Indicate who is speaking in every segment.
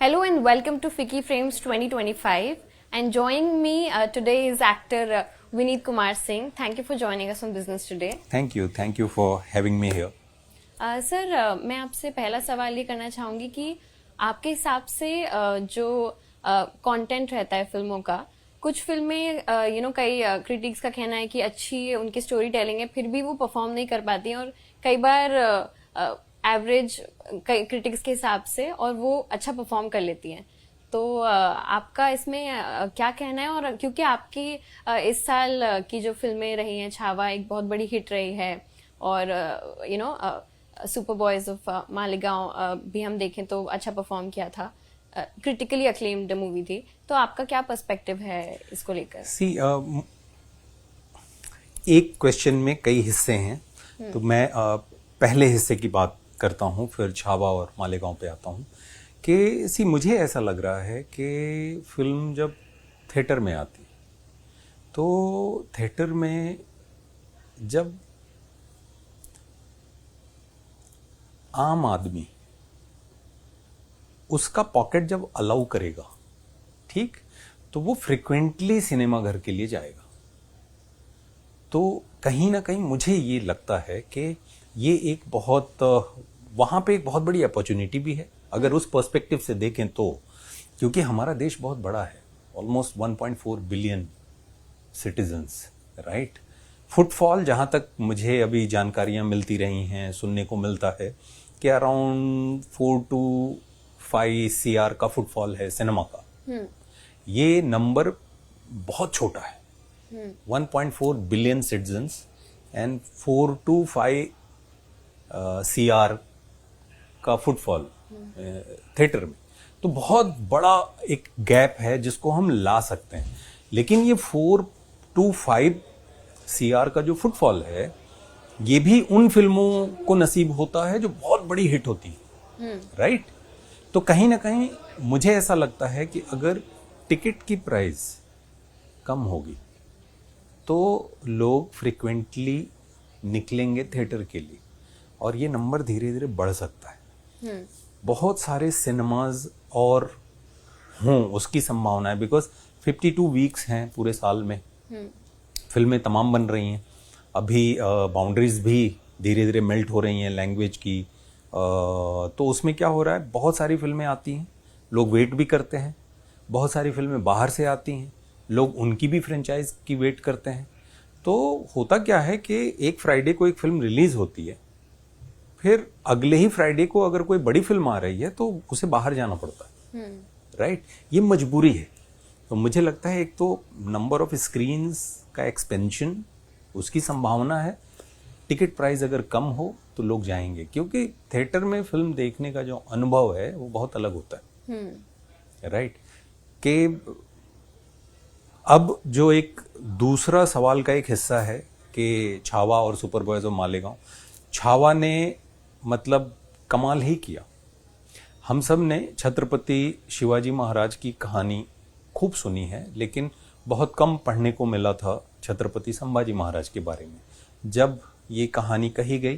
Speaker 1: Hello and welcome to Fiki Frames 2025. And joining me today is actor Vineet Kumar Singh. Thank you for joining us on Business Today.
Speaker 2: Thank you for having me here.
Speaker 1: Sir मैं आपसे पहला सवाल ये करना चाहूँगी कि आपके हिसाब से जो कंटेंट रहता है फिल्मों का, कुछ फिल्में कई क्रिटिक्स का कहना है कि अच्छी उनकी स्टोरी टेलिंग है, फिर भी वो परफॉर्म नहीं कर पाती हैं और कई बार एवरेज क्रिटिक्स के हिसाब से और वो अच्छा परफॉर्म कर लेती हैं। तो आपका इसमें क्या कहना है? और क्योंकि आपकी इस साल की जो फिल्में रही हैं, छावा एक बहुत बड़ी हिट रही है और सुपर बॉयज ऑफ मालेगांव भी हम देखें तो अच्छा परफॉर्म किया था, क्रिटिकली अक्लेम्ड मूवी थी। तो आपका क्या पर्सपेक्टिव है इसको लेकर?
Speaker 2: एक क्वेश्चन में कई हिस्से हैं, तो मैं पहले हिस्से की बात करता हूँ, फिर छावा और मालेगांव पे आता हूँ। कि मुझे ऐसा लग रहा है कि फिल्म जब थिएटर में आती तो थिएटर में जब आम आदमी उसका पॉकेट जब अलाउ करेगा, ठीक, तो वो फ्रिक्वेंटली सिनेमा घर के लिए जाएगा। तो कहीं ना कहीं मुझे ये लगता है कि ये एक बहुत वहाँ पे एक बहुत बड़ी अपॉर्चुनिटी भी है अगर उस पर्सपेक्टिव से देखें तो, क्योंकि हमारा देश बहुत बड़ा है, almost 1.4 billion citizens, right. Footfall जहाँ तक मुझे अभी जानकारियाँ मिलती रही हैं, सुनने को मिलता है कि अराउंड 4 to 5 CR का फुटफॉल है सिनेमा का। ये नंबर बहुत छोटा है, 1.4 billion citizens and 4 to 5 CR का फुटफॉल थिएटर में, तो बहुत बड़ा एक गैप है जिसको हम ला सकते हैं। लेकिन ये 4 to 5 CR का जो फुटफॉल है, ये भी उन फिल्मों को नसीब होता है जो बहुत बड़ी हिट होती है, राइट। तो कहीं ना कहीं मुझे ऐसा लगता है कि अगर टिकट की प्राइस कम होगी तो लोग फ्रिक्वेंटली निकलेंगे थिएटर के लिए और ये नंबर धीरे धीरे बढ़ सकता है। बहुत सारे सिनेमाज और हों उसकी संभावना है, बिकॉज 52 वीक्स हैं पूरे साल में, फिल्में तमाम बन रही हैं। अभी बाउंड्रीज भी धीरे धीरे मेल्ट हो रही हैं लैंग्वेज की, तो उसमें क्या हो रहा है, बहुत सारी फिल्में आती हैं, लोग वेट भी करते हैं। बहुत सारी फिल्में बाहर से आती हैं, लोग उनकी भी फ्रेंचाइज की वेट करते हैं। तो होता क्या है कि एक फ्राइडे को एक फिल्म रिलीज होती है, फिर अगले ही फ्राइडे को अगर कोई बड़ी फिल्म आ रही है तो उसे बाहर जाना पड़ता है, राइट। ये मजबूरी है। तो मुझे लगता है एक तो नंबर ऑफ स्क्रीन्स का एक्सपेंशन, उसकी संभावना है। टिकट प्राइस अगर कम हो तो लोग जाएंगे, क्योंकि थिएटर में फिल्म देखने का जो अनुभव है वो बहुत अलग होता है, राइट। कि अब जो एक दूसरा सवाल का एक हिस्सा है कि छावा और super boys of Malegaon, Chhaava ने मतलब कमाल ही किया। हम सब ने छत्रपति शिवाजी महाराज की कहानी खूब सुनी है, लेकिन बहुत कम पढ़ने को मिला था छत्रपति संभाजी महाराज के बारे में। जब ये कहानी कही गई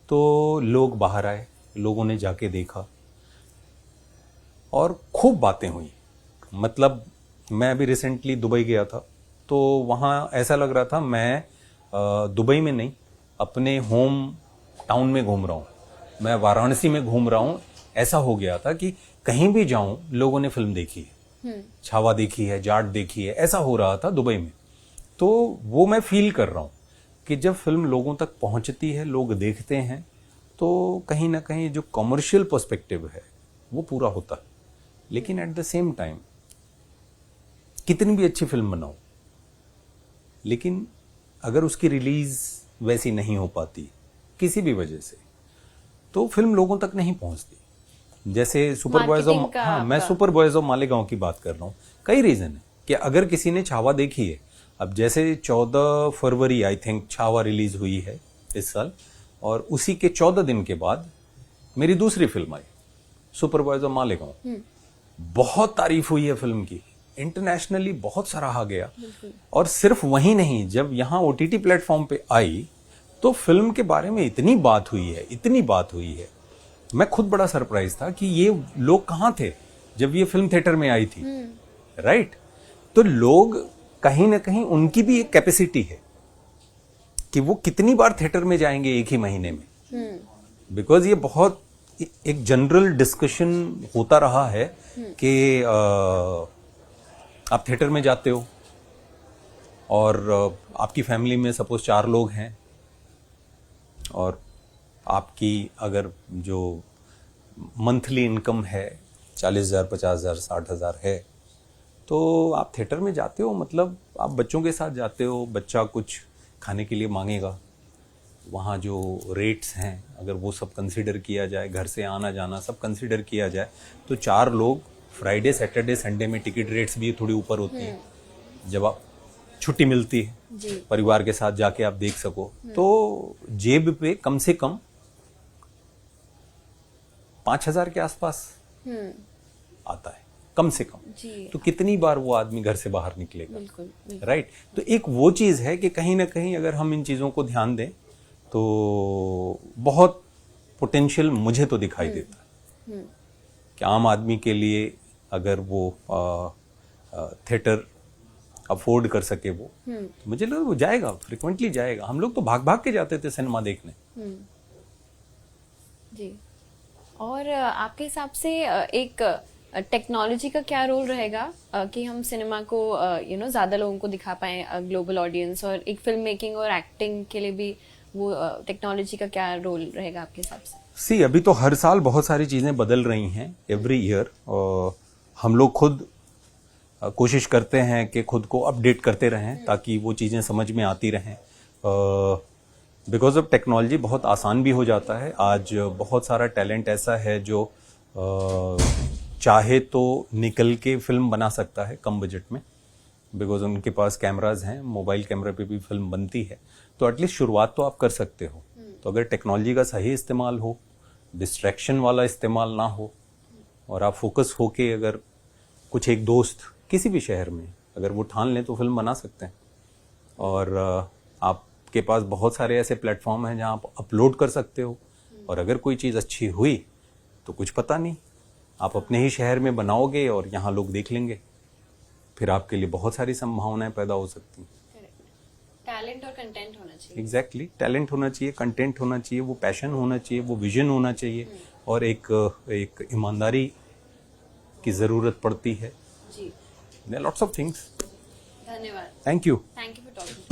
Speaker 2: तो लोग बाहर आए, लोगों ने जाके देखा और खूब बातें हुई। मतलब मैं अभी रिसेंटली दुबई गया था, तो वहाँ ऐसा लग रहा था मैं दुबई में नहीं, अपने होम टाउन में घूम रहा हूँ, मैं वाराणसी में घूम रहा हूँ। ऐसा हो गया था कि कहीं भी जाऊं लोगों ने फिल्म देखी है, छावा देखी है, जाट देखी है, ऐसा हो रहा था दुबई में। तो वो मैं फील कर रहा हूँ कि जब फिल्म लोगों तक पहुंचती है, लोग देखते हैं, तो कहीं ना कहीं जो कमर्शियल पर्सपेक्टिव है वो पूरा होता है। लेकिन एट द सेम टाइम कितनी भी अच्छी फिल्म बनाओ, लेकिन अगर उसकी रिलीज वैसी नहीं हो पाती किसी भी वजह से, तो फिल्म लोगों तक नहीं पहुंचती। जैसे सुपर बॉयज ऑफ, हाँ, मैं सुपर बॉयज ऑफ मालेगांव की बात कर रहा हूँ। कई रीजन है कि अगर किसी ने छावा देखी है, अब जैसे 14 फरवरी आई थिंक छावा रिलीज हुई है इस साल, और उसी के 14 दिन के बाद मेरी दूसरी film I super boys of Malegaon. बहुत तारीफ हुई है फिल्म की, इंटरनेशनली बहुत सराहा गया। और सिर्फ वही नहीं, जब यहाँ OTT प्लेटफॉर्म पे आई तो फिल्म के बारे में इतनी बात हुई है, इतनी बात हुई है, मैं खुद बड़ा सरप्राइज था कि ये लोग कहाँ थे जब ये फिल्म थिएटर में आई थी, राइट? तो लोग कहीं ना कहीं उनकी भी एक कैपेसिटी है कि वो कितनी बार थिएटर में जाएंगे एक ही महीने में, बिकॉज ये बहुत एक जनरल डिस्कशन होता रहा है कि आप थिएटर में जाते हो और आपकी फैमिली में सपोज 4 लोग हैं और आपकी अगर जो मंथली इनकम है 40,000, 50,000, 60,000 है, तो आप थिएटर में जाते हो, मतलब आप बच्चों के साथ जाते हो, बच्चा कुछ खाने के लिए मांगेगा, वहाँ जो रेट्स हैं अगर वो सब कंसिडर किया जाए, घर से आना जाना सब कंसिडर किया जाए, तो 4 लोग फ्राइडे सैटरडे संडे में टिकट रेट्स भी थोड़ी ऊपर होती हैं। जब आप छुट्टी मिलती है परिवार के साथ जाके आप देख सको, तो जेब पे कम से कम 5,000 के आसपास आता है, कम से कम। तो कितनी बार वो आदमी घर से बाहर निकलेगा?
Speaker 1: बिल्कुल, बिल्कुल।
Speaker 2: राइट? तो एक वो चीज है कि कहीं ना कहीं अगर हम इन चीजों को ध्यान दें तो बहुत पोटेंशियल मुझे तो दिखाई देता है कि आम आदमी के लिए अगर वो थिएटर अफोर्ड कर सके वो, तो मुझे लगता है वो जाएगा, फ्रिक्वेंटली जाएगा। हम लोग तो भाग भाग के जाते थे सिनेमा देखने।
Speaker 1: जी। और आपके हिसाब से एक टेक्नोलॉजी का क्या रोल रहेगा कि हम सिनेमा को ज़्यादा लोगों को दिखा पाएं, ग्लोबल ऑडियंस, और एक फिल्म मेकिंग और एक्टिंग के लिए भी वो टेक्नोलॉजी का क्या रोल रहेगा आपके हिसाब से?
Speaker 2: सी अभी तो हर साल बहुत सारी चीज़ें बदल रही हैं, एवरी ईयर। हम लोग खुद कोशिश करते हैं कि खुद को अपडेट करते रहें ताकि वो चीज़ें समझ में आती रहें। बिकॉज ऑफ टेक्नोलॉजी बहुत आसान भी हो जाता है। आज बहुत सारा टैलेंट ऐसा है जो चाहे तो निकल के फिल्म बना सकता है कम बजट में, बिकॉज उनके पास कैमराज हैं, मोबाइल कैमरा पे भी फिल्म बनती है। तो एटलीस्ट शुरुआत तो आप कर सकते हो। तो अगर टेक्नोलॉजी का सही इस्तेमाल हो, डिस्ट्रैक्शन वाला इस्तेमाल ना हो, और आप फोकस होके अगर कुछ एक दोस्त किसी भी शहर में अगर वो ठान लें तो फिल्म बना सकते हैं। और आपके पास बहुत सारे ऐसे प्लेटफॉर्म हैं जहां आप अपलोड कर सकते हो, और अगर कोई चीज़ अच्छी हुई तो कुछ पता नहीं, आप अपने ही शहर में बनाओगे और यहाँ लोग देख लेंगे, फिर आपके लिए बहुत सारी संभावनाएं पैदा हो सकती हैं।
Speaker 1: टैलेंट और कंटेंट होना चाहिए।
Speaker 2: एग्जैक्टली, टैलेंट होना चाहिए, कंटेंट होना चाहिए, वो पैशन होना चाहिए, वो विजन होना चाहिए, और एक ईमानदारी की ज़रूरत पड़ती है।
Speaker 1: जी।
Speaker 2: There are lots of things.
Speaker 1: धन्यवाद।
Speaker 2: Thank you.
Speaker 1: Thank you for talking to me.